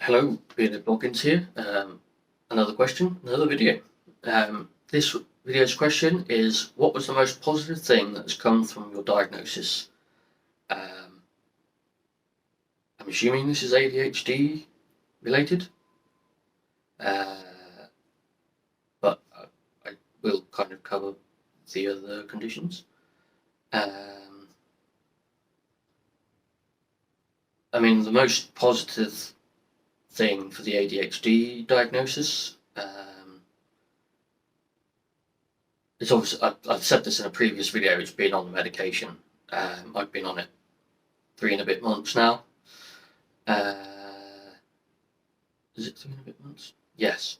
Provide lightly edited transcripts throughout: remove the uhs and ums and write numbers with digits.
Hello, Bearded Bloggins here. Another question, another video. This video's question is, what was the most positive thing that has come from your diagnosis? I'm assuming this is ADHD related, but I will kind of cover the other conditions. I mean, the most positive thing for the ADHD diagnosis. It's obviously, I've said this in a previous video, it's been on the medication. I've been on it 3 and a bit months now. Is it 3 and a bit months? Yes,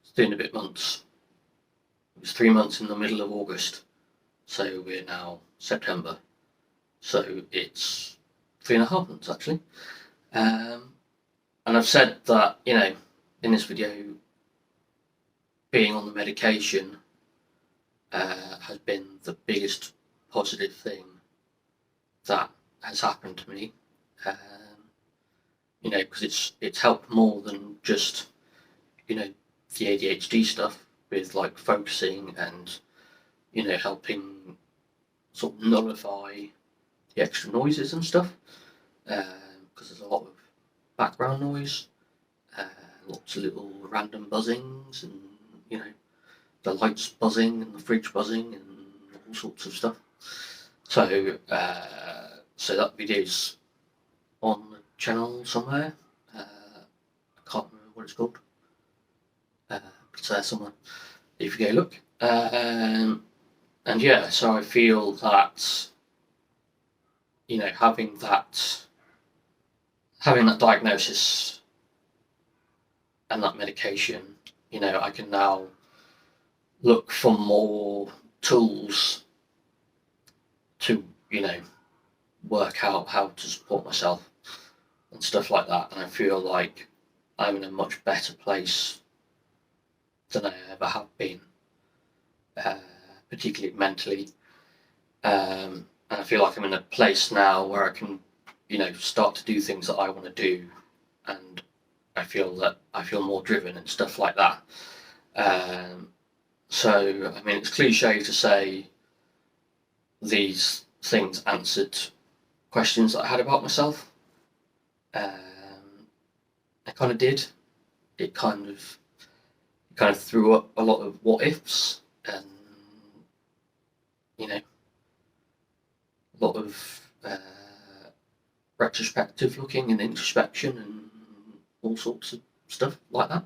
it's 3 and a bit months. It was 3 months in the middle of August, so we're now September. So it's 3.5 months actually. And I've said that, in this video, being on the medication has been the biggest positive thing that has happened to me. Because it's helped more than just, the ADHD stuff with like focusing and, helping sort of nullify the extra noises and stuff. Because there's a lot of background noise, lots of little random buzzings, and the lights buzzing and the fridge buzzing and all sorts of stuff. So that video's on the channel somewhere. I can't remember what it's called, but it's there somewhere if you go look. And yeah, so I feel that having that diagnosis and that medication, I can now look for more tools to, work out how to support myself and stuff like that. And I feel like I'm in a much better place than I ever have been, particularly mentally. And I feel like I'm in a place now where I can, start to do things that I want to do, and I feel more driven and stuff like that. So, I mean, it's cliche to say these things answered questions that I had about myself. I kind of did. It kind of threw up a lot of what ifs, and a lot of retrospective looking and introspection and all sorts of stuff like that.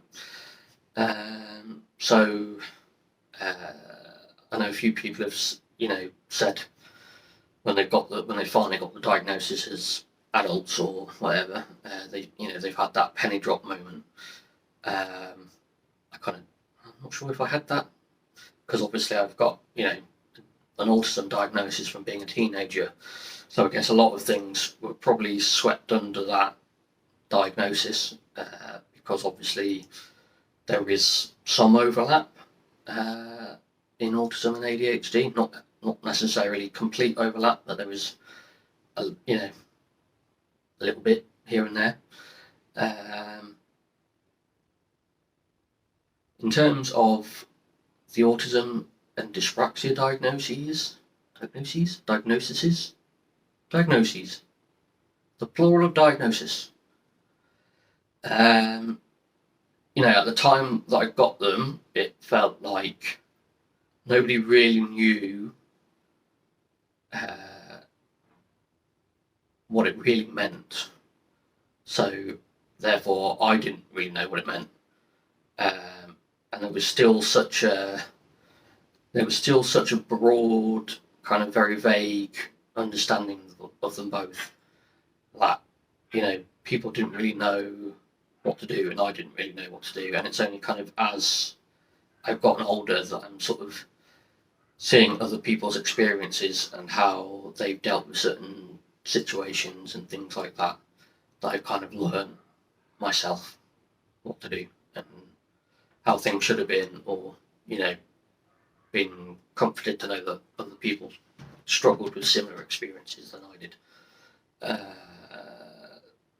So I know a few people have, said when they finally got the diagnosis as adults or whatever, they've had that penny drop moment. I'm not sure if I had that, because obviously I've got, an autism diagnosis from being a teenager. So I guess a lot of things were probably swept under that diagnosis, because obviously there is some overlap in autism and ADHD, not necessarily complete overlap, but there is a little bit here and there. In terms of the autism and dyspraxia diagnoses, the plural of diagnosis. At the time that I got them, it felt like nobody really knew what it really meant. So therefore, I didn't really know what it meant, and there was still such a broad, kind of very vague understanding of them both, that people didn't really know what to do, and I didn't really know what to do. And it's only kind of as I've gotten older that I'm sort of seeing other people's experiences and how they've dealt with certain situations and things like that, that I've kind of learned myself what to do and how things should have been, or been comforted to know that other people struggled with similar experiences than I did.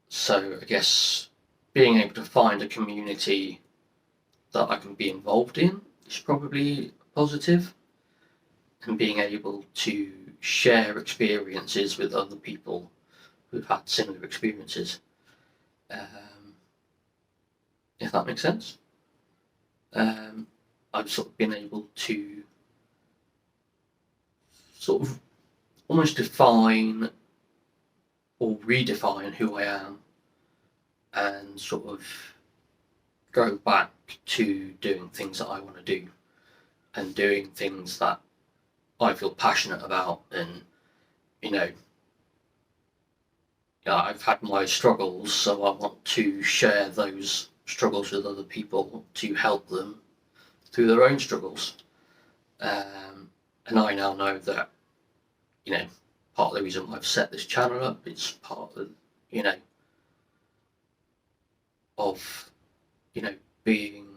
So I guess being able to find a community that I can be involved in is probably positive, and being able to share experiences with other people who've had similar experiences, if that makes sense. I've sort of been able to sort of almost define or redefine who I am, and sort of go back to doing things that I want to do and doing things that I feel passionate about. And I've had my struggles, so I want to share those struggles with other people to help them through their own struggles. And I now know that, part of the reason why I've set this channel up is part of, of, being,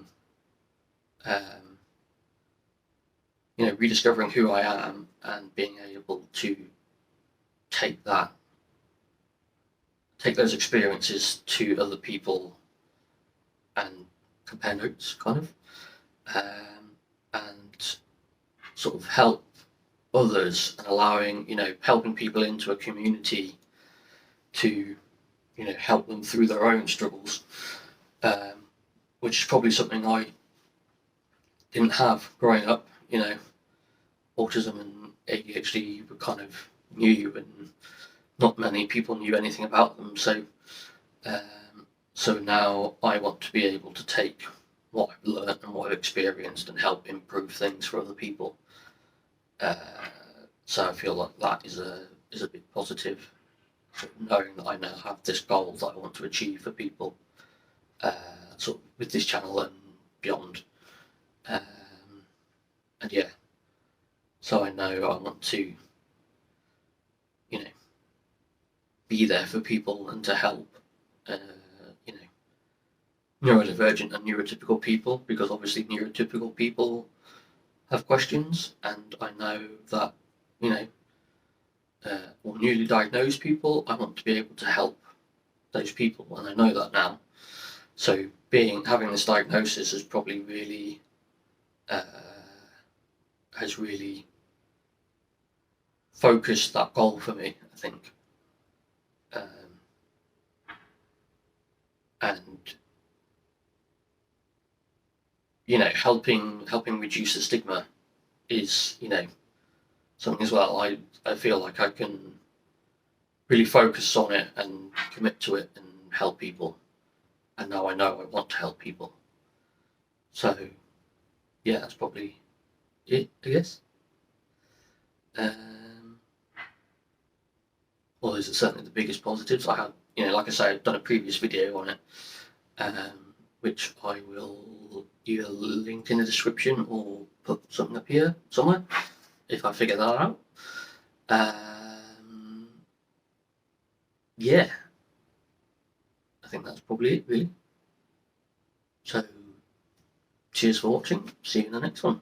rediscovering who I am and being able to take those experiences to other people and compare notes, kind of, and sort of help others, and allowing, helping people into a community to, help them through their own struggles, which is probably something I didn't have growing up. Autism and ADHD were kind of new, and not many people knew anything about them. So now I want to be able to take what I've learned and what I've experienced and help improve things for other people. So I feel like that is a big positive, knowing that I now have this goal that I want to achieve for people, sort of with this channel and beyond. And yeah, so I know I want to, be there for people and to help, neurodivergent and neurotypical people, because obviously neurotypical people have questions, and I know that, or newly diagnosed people, I want to be able to help those people, and I know that now. So having this diagnosis has probably really, has really focused that goal for me, I think. And helping reduce the stigma is, something as well. I feel like I can really focus on it and commit to it and help people. And now I know I want to help people. So yeah, that's probably it, I guess. Well, those are certainly the biggest positives. I have, like I say, I've done a previous video on it, which I will either link in the description or put something up here somewhere if I figure that out. Yeah, I think that's probably it, really. So cheers for watching. See you in the next one.